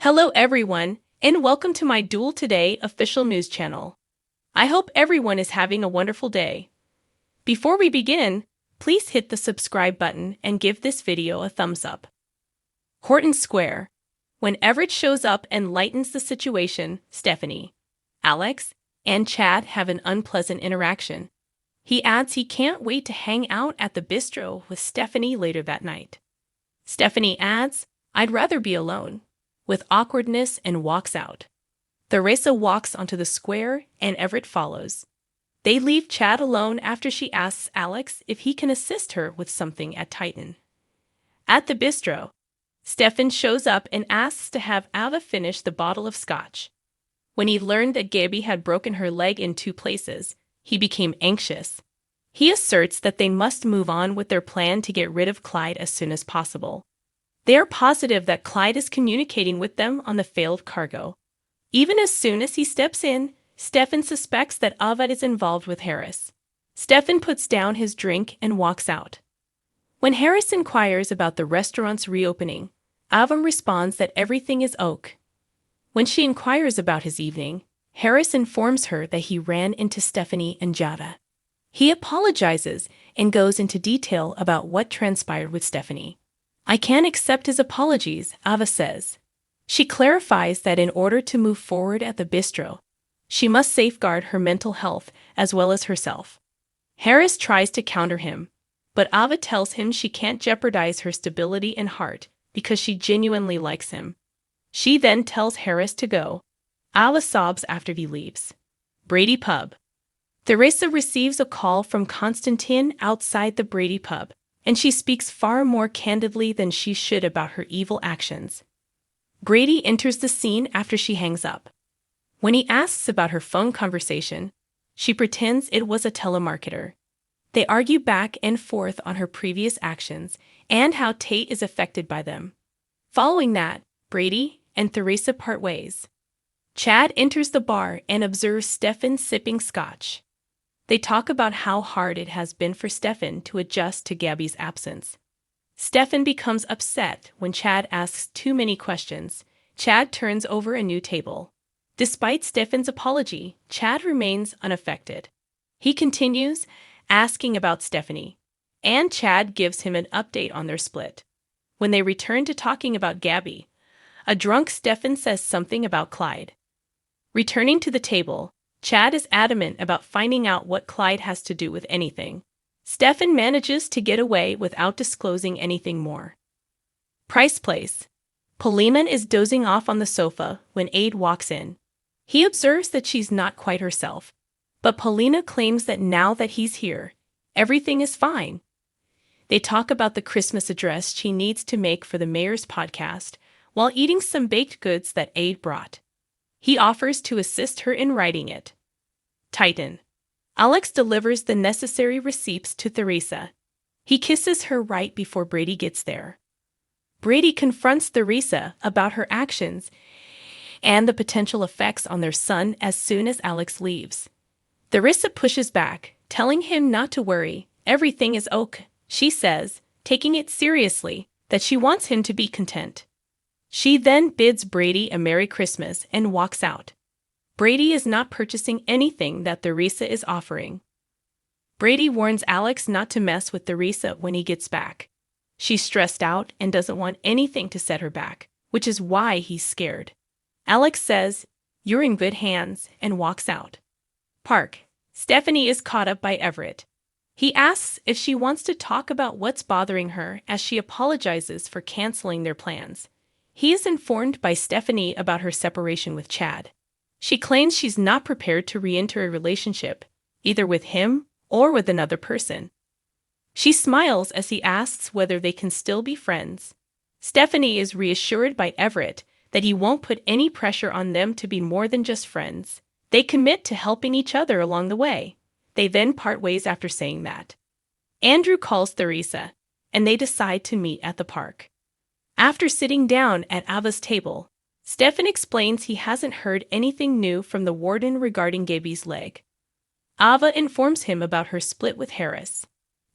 Hello everyone, and welcome to my Duel Today official news channel. I hope everyone is having a wonderful day. Before we begin, please hit the subscribe button and give this video a thumbs up. Horton Square. When Everett shows up and lightens the situation, Stephanie, Alex, and Chad have an unpleasant interaction. He adds he can't wait to hang out at the bistro with Stephanie later that night. Stephanie adds, "I'd rather be alone," with awkwardness and walks out. Theresa walks onto the square and Everett follows. They leave Chad alone after she asks Alex if he can assist her with something at Titan. At the bistro, Stefan shows up and asks to have Ava finish the bottle of scotch. When he learned that Gabby had broken her leg in 2 places, he became anxious. He asserts that they must move on with their plan to get rid of Clyde as soon as possible. They are positive that Clyde is communicating with them on the failed cargo. Even as soon as he steps in, Stefan suspects that Ava is involved with Harris. Stefan puts down his drink and walks out. When Harris inquires about the restaurant's reopening, Ava responds that everything is ok. When she inquires about his evening, Harris informs her that he ran into Stephanie and Jada. He apologizes and goes into detail about what transpired with Stephanie. "I can't accept his apologies," Ava says. She clarifies that in order to move forward at the bistro, she must safeguard her mental health as well as herself. Harris tries to counter him, but Ava tells him she can't jeopardize her stability and heart because she genuinely likes him. She then tells Harris to go. Ava sobs after he leaves. Brady Pub. Theresa receives a call from Constantine outside the Brady Pub, and she speaks far more candidly than she should about her evil actions. Brady enters the scene after she hangs up. When he asks about her phone conversation, she pretends it was a telemarketer. They argue back and forth on her previous actions and how Tate is affected by them. Following that, Brady and Theresa part ways. Chad enters the bar and observes Stefan sipping scotch. They talk about how hard it has been for Stefan to adjust to Gabby's absence. Stefan becomes upset when Chad asks too many questions. Chad turns over a new table. Despite Stefan's apology, Chad remains unaffected. He continues, asking about Stephanie, and Chad gives him an update on their split. When they return to talking about Gabby, a drunk Stefan says something about Clyde. Returning to the table, Chad is adamant about finding out what Clyde has to do with anything. Stefan manages to get away without disclosing anything more. Price Place. Paulina is dozing off on the sofa when Aide walks in. He observes that she's not quite herself, but Paulina claims that now that he's here, everything is fine. They talk about the Christmas address she needs to make for the mayor's podcast while eating some baked goods that Aide brought. He offers to assist her in writing it. Titan. Alex delivers the necessary receipts to Theresa. He kisses her right before Brady gets there. Brady confronts Theresa about her actions and the potential effects on their son as soon as Alex leaves. Theresa pushes back, telling him not to worry, everything is ok. She says, taking it seriously, that she wants him to be content. She then bids Brady a Merry Christmas and walks out. Brady is not purchasing anything that Theresa is offering. Brady warns Alex not to mess with Theresa when he gets back. She's stressed out and doesn't want anything to set her back, which is why he's scared. Alex says, "You're in good hands," and walks out. Park. Stephanie is caught up by Everett. He asks if she wants to talk about what's bothering her as she apologizes for canceling their plans. He is informed by Stephanie about her separation with Chad. She claims she's not prepared to re-enter a relationship, either with him or with another person. She smiles as he asks whether they can still be friends. Stephanie is reassured by Everett that he won't put any pressure on them to be more than just friends. They commit to helping each other along the way. They then part ways after saying that. Andrew calls Theresa, and they decide to meet at the park. After sitting down at Ava's table, Stefan explains he hasn't heard anything new from the warden regarding Gabby's leg. Ava informs him about her split with Harris.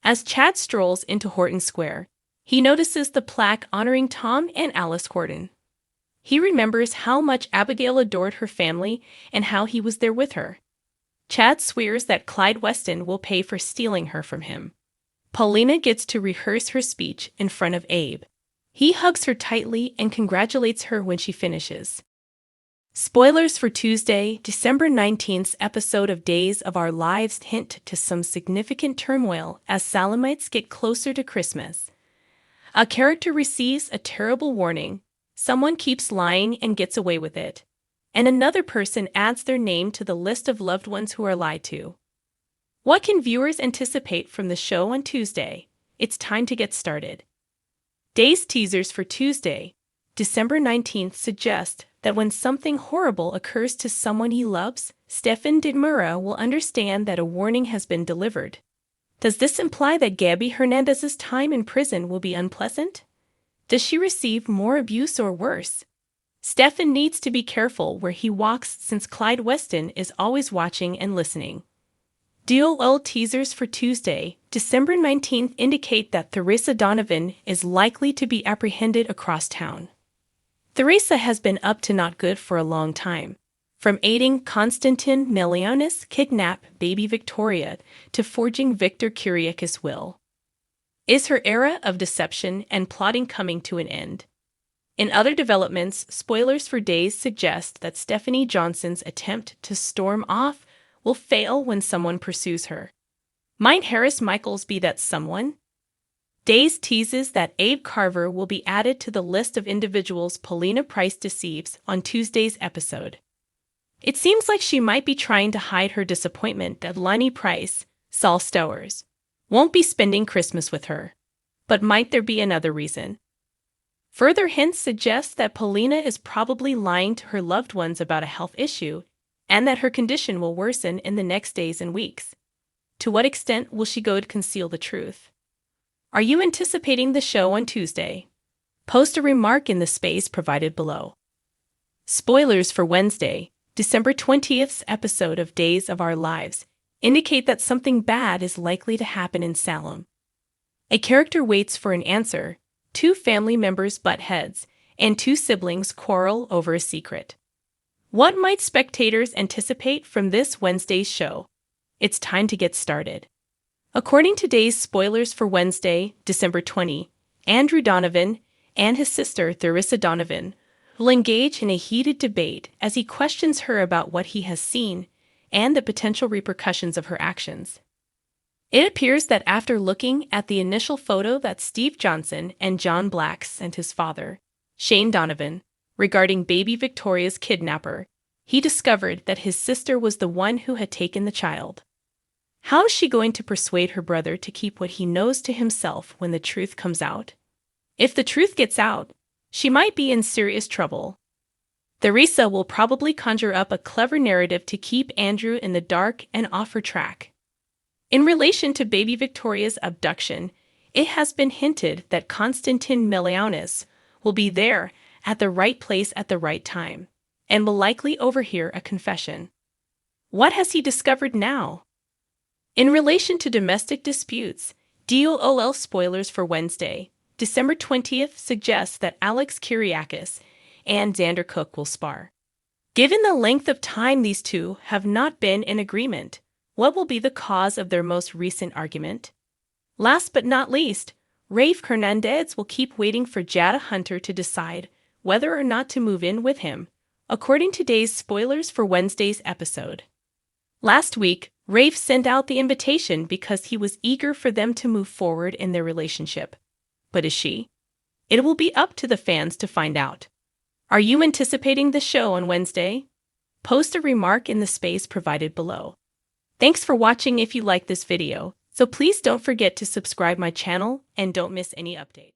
As Chad strolls into Horton Square, he notices the plaque honoring Tom and Alice Horton. He remembers how much Abigail adored her family and how he was there with her. Chad swears that Clyde Weston will pay for stealing her from him. Paulina gets to rehearse her speech in front of Abe. He hugs her tightly and congratulates her when she finishes. Spoilers for Tuesday, December 19th's episode of Days of Our Lives hint to some significant turmoil as Salemites get closer to Christmas. A character receives a terrible warning, someone keeps lying and gets away with it, and another person adds their name to the list of loved ones who are lied to. What can viewers anticipate from the show on Tuesday? It's time to get started. Days teasers for Tuesday, December 19th suggest that when something horrible occurs to someone he loves, Stefan Didmura will understand that a warning has been delivered. Does this imply that Gabby Hernandez's time in prison will be unpleasant? Does she receive more abuse or worse? Stefan needs to be careful where he walks since Clyde Weston is always watching and listening. DOL teasers for Tuesday, December 19th indicate that Theresa Donovan is likely to be apprehended across town. Theresa has been up to not good for a long time, from aiding Konstantin Melianis kidnap baby Victoria to forging Victor Kyriakis' will. Is her era of deception and plotting coming to an end? In other developments, spoilers for Days suggest that Stephanie Johnson's attempt to storm off will fail when someone pursues her. Might Harris Michaels be that someone? Days teases that Abe Carver will be added to the list of individuals Paulina Price deceives on Tuesday's episode. It seems like she might be trying to hide her disappointment that Lonnie Price, Saul Stowers, won't be spending Christmas with her. But might there be another reason? Further hints suggest that Paulina is probably lying to her loved ones about a health issue and that her condition will worsen in the next days and weeks. To what extent will she go to conceal the truth? Are you anticipating the show on Tuesday? Post a remark in the space provided below. Spoilers for Wednesday, December 20th's episode of Days of Our Lives indicate that something bad is likely to happen in Salem. A character waits for an answer, two family members butt heads, and two siblings quarrel over a secret. What might spectators anticipate from this Wednesday's show? It's time to get started. According to Days spoilers for Wednesday, December 20, Andrew Donovan and his sister Theresa Donovan will engage in a heated debate as he questions her about what he has seen and the potential repercussions of her actions. It appears that after looking at the initial photo that Steve Johnson and John Black sent his father, Shane Donovan, regarding baby Victoria's kidnapper, he discovered that his sister was the one who had taken the child. How is she going to persuade her brother to keep what he knows to himself when the truth comes out? If the truth gets out, she might be in serious trouble. Theresa will probably conjure up a clever narrative to keep Andrew in the dark and off her track. In relation to baby Victoria's abduction, it has been hinted that Konstantin Melianis will be there at the right place at the right time and will likely overhear a confession. What has he discovered now? In relation to domestic disputes, DOL spoilers for Wednesday, December 20th suggests that Alex Kyriakis and Xander Cook will spar. Given the length of time these two have not been in agreement, what will be the cause of their most recent argument? Last but not least, Rafe Hernandez will keep waiting for Jada Hunter to decide whether or not to move in with him, according to Days spoilers for Wednesday's episode. Last week, Rafe sent out the invitation because he was eager for them to move forward in their relationship. But is she? It will be up to the fans to find out. Are you anticipating the show on Wednesday? Post a remark in the space provided below. Thanks for watching if you like this video, so please don't forget to subscribe my channel and don't miss any update.